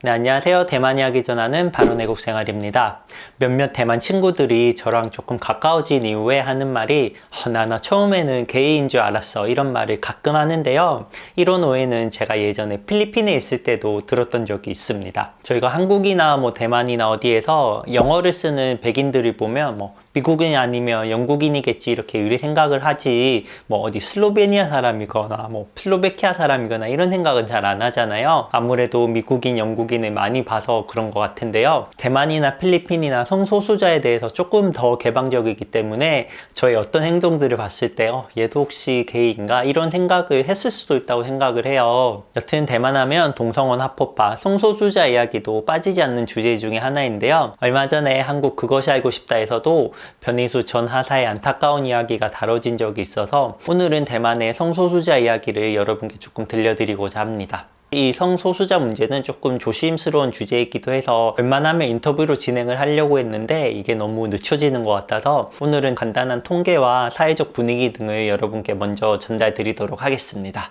네, 안녕하세요. 대만 이야기 전하는 바로내국 생활입니다. 몇몇 대만 친구들이 저랑 조금 가까워진 이후에 하는 말이 나 처음에는 게이인 줄 알았어, 이런 말을 가끔 하는데요. 이런 오해는 제가 예전에 필리핀에 있을 때도 들었던 적이 있습니다. 저희가 한국이나 대만이나 어디에서 영어를 쓰는 백인들을 보면 미국인이 아니면 영국인이겠지 이렇게 의뢰 생각을 하지 어디 슬로베니아 사람이거나 슬로베키아 사람이거나 이런 생각은 잘 안 하잖아요. 아무래도 미국인, 영국인을 많이 봐서 그런 것 같은데요. 대만이나 필리핀이나 성소수자에 대해서 조금 더 개방적이기 때문에 저의 어떤 행동들을 봤을 때 얘도 혹시 게이인가 이런 생각을 했을 수도 있다고 생각을 해요. 여튼 대만 하면 동성혼 합법화, 성소수자 이야기도 빠지지 않는 주제 중에 하나인데요. 얼마 전에 한국 그것이 알고 싶다에서도 변희수 전 하사의 안타까운 이야기가 다뤄진 적이 있어서 오늘은 대만의 성소수자 이야기를 여러분께 조금 들려드리고자 합니다. 이 성소수자 문제는 조금 조심스러운 주제이기도 해서 웬만하면 인터뷰로 진행을 하려고 했는데 이게 너무 늦춰지는 것 같아서 오늘은 간단한 통계와 사회적 분위기 등을 여러분께 먼저 전달드리도록 하겠습니다.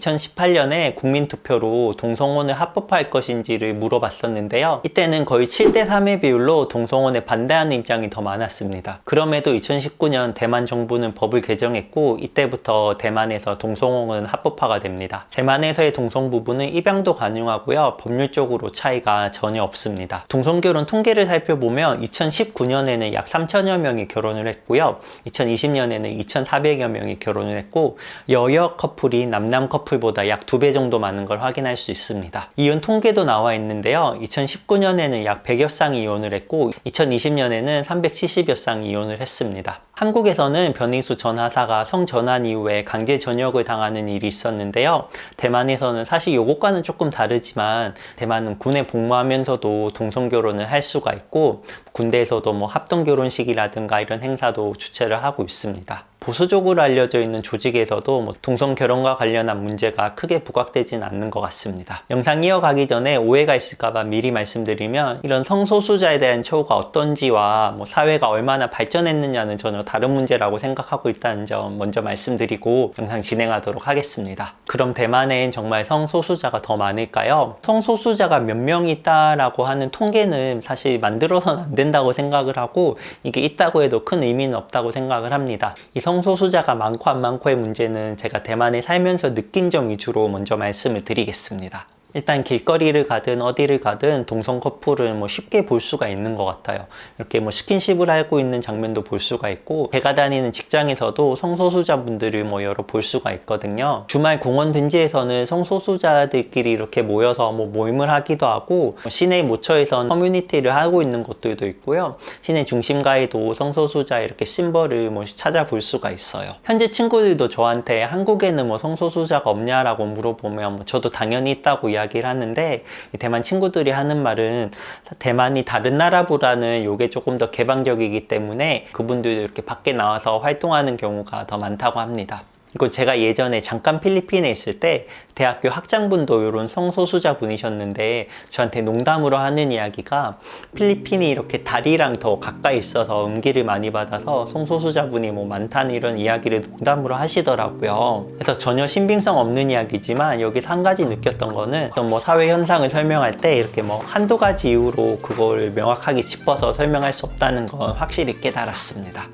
2018년에 국민투표로 동성혼을 합법화할 것인지를 물어봤었는데요. 이때는 거의 7대3의 비율로 동성혼에 반대하는 입장이 더 많았습니다. 그럼에도 2019년 대만 정부는 법을 개정했고 이때부터 대만에서 동성혼은 합법화가 됩니다. 대만에서의 동성 부부는 입양도 가능하고요. 법률적으로 차이가 전혀 없습니다. 동성결혼 통계를 살펴보면 2019년에는 약 3천여 명이 결혼을 했고요. 2020년에는 2,400여 명이 결혼을 했고 여여 커플이 남남 커플 보다 약 2배 정도 많은 걸 확인할 수 있습니다. 이혼 통계도 나와 있는데요. 2019년에는 약 100여 쌍이 이혼을 했고 2020년에는 370여 쌍이 이혼을 했습니다. 한국에서는 변희수 전 하사가 성전환 이후에 강제 전역을 당하는 일이 있었는데요. 대만에서는 사실 요것과는 조금 다르지만 대만은 군에 복무하면서도 동성결혼을 할 수가 있고 군대에서도 합동결혼식이라든가 이런 행사도 주최를 하고 있습니다. 보수적으로 알려져 있는 조직에서도 동성결혼과 관련한 문제가 크게 부각되진 않는 것 같습니다. 영상 이어가기 전에 오해가 있을까봐 미리 말씀드리면 이런 성소수자에 대한 처우가 어떤지와 사회가 얼마나 발전했느냐는 전혀 다른 문제라고 생각하고 있다는 점 먼저 말씀드리고 영상 진행하도록 하겠습니다. 그럼 대만엔 정말 성소수자가 더 많을까요? 성소수자가 몇 명 있다라고 하는 통계는 사실 만들어서는 안 된다고 생각을 하고 이게 있다고 해도 큰 의미는 없다고 생각을 합니다. 이 성소수자가 많고 안 많고의 문제는 제가 대만에 살면서 느낀 점 위주로 먼저 말씀을 드리겠습니다. 일단 길거리를 가든 어디를 가든 동성 커플은 쉽게 볼 수가 있는 것 같아요. 이렇게 스킨십을 하고 있는 장면도 볼 수가 있고 제가 다니는 직장에서도 성소수자분들을 여러 볼 수가 있거든요. 주말 공원 든지에서는 성소수자들끼리 이렇게 모여서 모임을 하기도 하고 시내 모처에선 커뮤니티를 하고 있는 곳들도 있고요. 시내 중심가에도 성소수자 이렇게 심벌을 찾아볼 수가 있어요. 현지 친구들도 저한테 한국에는 성소수자가 없냐라고 물어보면 저도 당연히 있다고 이야기를 하는데 대만 친구들이 하는 말은 대만이 다른 나라보다는 이게 조금 더 개방적이기 때문에 그분들도 이렇게 밖에 나와서 활동하는 경우가 더 많다고 합니다. 이거 제가 예전에 잠깐 필리핀에 있을 때 대학교 학장분도 이런 성소수자 분이셨는데 저한테 농담으로 하는 이야기가 필리핀이 이렇게 다리랑 더 가까이 있어서 음기를 많이 받아서 성소수자 분이 많다는 이런 이야기를 농담으로 하시더라고요. 그래서 전혀 신빙성 없는 이야기지만 여기서 한 가지 느꼈던 거는 어떤 사회 현상을 설명할 때 이렇게 한두 가지 이유로 그걸 명확하게 짚어서 설명할 수 없다는 건 확실히 깨달았습니다.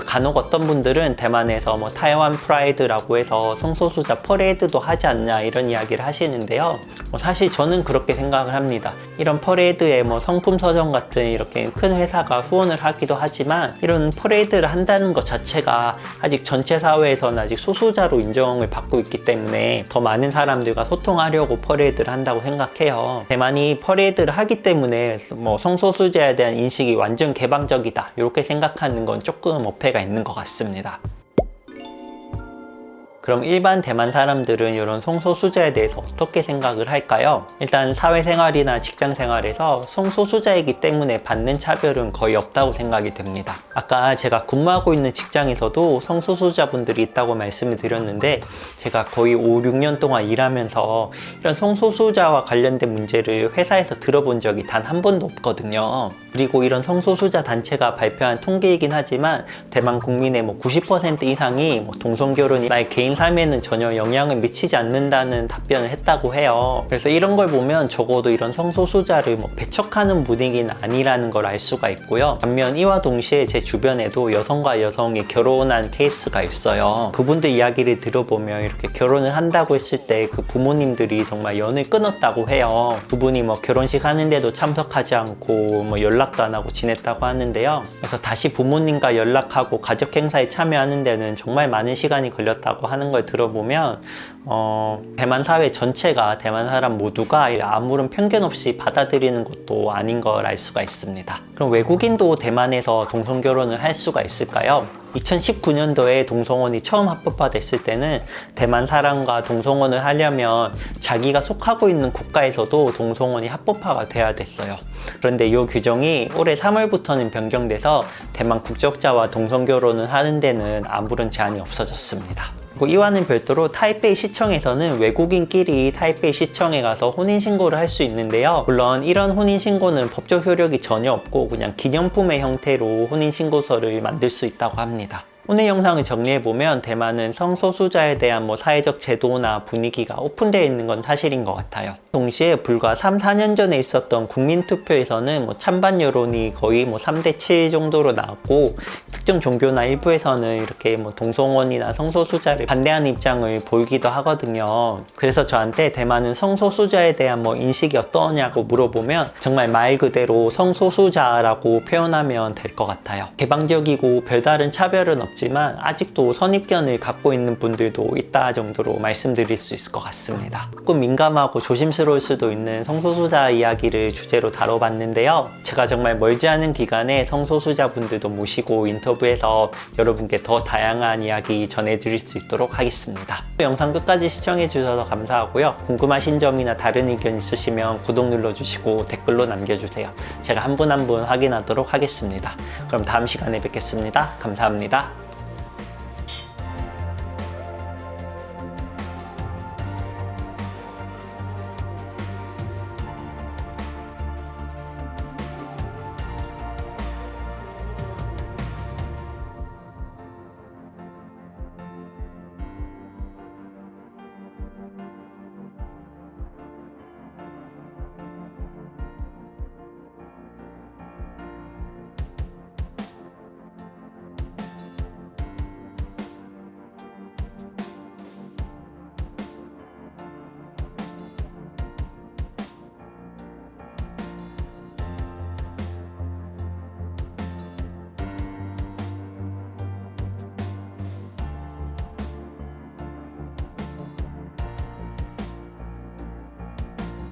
간혹 어떤 분들은 대만에서 타이완 프라이드라고 해서 성소수자 퍼레이드도 하지 않냐 이런 이야기를 하시는데요. 사실 저는 그렇게 생각을 합니다. 이런 퍼레이드에 성품 서점 같은 이렇게 큰 회사가 후원을 하기도 하지만 이런 퍼레이드를 한다는 것 자체가 아직 전체 사회에서는 아직 소수자로 인정을 받고 있기 때문에 더 많은 사람들과 소통하려고 퍼레이드를 한다고 생각해요. 대만이 퍼레이드를 하기 때문에 성소수자에 대한 인식이 완전 개방적이다 이렇게 생각하는 건 조금 어폐가 있는 것 같습니다. 그럼 일반 대만 사람들은 이런 성소수자에 대해서 어떻게 생각을 할까요? 일단 사회생활이나 직장생활에서 성소수자이기 때문에 받는 차별은 거의 없다고 생각이 됩니다. 아까 제가 근무하고 있는 직장에서도 성소수자분들이 있다고 말씀을 드렸는데 제가 거의 5, 6년 동안 일하면서 이런 성소수자와 관련된 문제를 회사에서 들어본 적이 단 한 번도 없거든요. 그리고 이런 성소수자 단체가 발표한 통계이긴 하지만 대만 국민의 90% 이상이 동성결혼이 나의 개인 삶에는 전혀 영향을 미치지 않는다는 답변을 했다고 해요. 그래서 이런 걸 보면 적어도 이런 성소수자를 배척하는 분위기는 아니라는 걸 알 수가 있고요. 반면 이와 동시에 제 주변에도 여성과 여성이 결혼한 케이스가 있어요. 그분들 이야기를 들어보면 이렇게 결혼을 한다고 했을 때 그 부모님들이 정말 연을 끊었다고 해요. 두 분이 결혼식 하는데도 참석하지 않고 연락도 안 하고 지냈다고 하는데요. 그래서 다시 부모님과 연락하고 가족 행사에 참여하는 데는 정말 많은 시간이 걸렸다고 하는 걸 들어보면 대만 사회 전체가, 대만 사람 모두가 아무런 편견 없이 받아들이는 것도 아닌 걸 알 수가 있습니다. 그럼 외국인도 대만에서 동성결혼을 할 수가 있을까요? 2019년도에 동성혼이 처음 합법화됐을 때는 대만 사람과 동성혼을 하려면 자기가 속하고 있는 국가에서도 동성혼이 합법화가 돼야 됐어요. 그런데 이 규정이 올해 3월부터는 변경돼서 대만 국적자와 동성결혼을 하는 데는 아무런 제한이 없어졌습니다. 이와는 별도로 타이페이 시청에서는 외국인끼리 타이페이 시청에 가서 혼인신고를 할 수 있는데요. 물론 이런 혼인신고는 법적 효력이 전혀 없고 그냥 기념품의 형태로 혼인신고서를 만들 수 있다고 합니다. 오늘 영상을 정리해보면 대만은 성소수자에 대한 사회적 제도나 분위기가 오픈되어 있는 건 사실인 것 같아요. 동시에 불과 3, 4년 전에 있었던 국민투표에서는 찬반 여론이 거의 3대 7 정도로 나왔고, 특정 종교나 일부에서는 이렇게 동성혼이나 성소수자를 반대하는 입장을 보이기도 하거든요. 그래서 저한테 대만은 성소수자에 대한 인식이 어떠냐고 물어보면 정말 말 그대로 성소수자라고 표현하면 될 것 같아요. 개방적이고 별다른 차별은 없지만 아직도 선입견을 갖고 있는 분들도 있다 정도로 말씀드릴 수 있을 것 같습니다. 조금 민감하고 조심스러울 수도 있는 성소수자 이야기를 주제로 다뤄봤는데요. 제가 정말 멀지 않은 기간에 성소수자 분들도 모시고 인터뷰해서 여러분께 더 다양한 이야기 전해드릴 수 있도록 하겠습니다. 영상 끝까지 시청해주셔서 감사하고요. 궁금하신 점이나 다른 의견 있으시면 구독 눌러주시고 댓글로 남겨주세요. 제가 한 분 한 분 확인하도록 하겠습니다. 그럼 다음 시간에 뵙겠습니다. 감사합니다.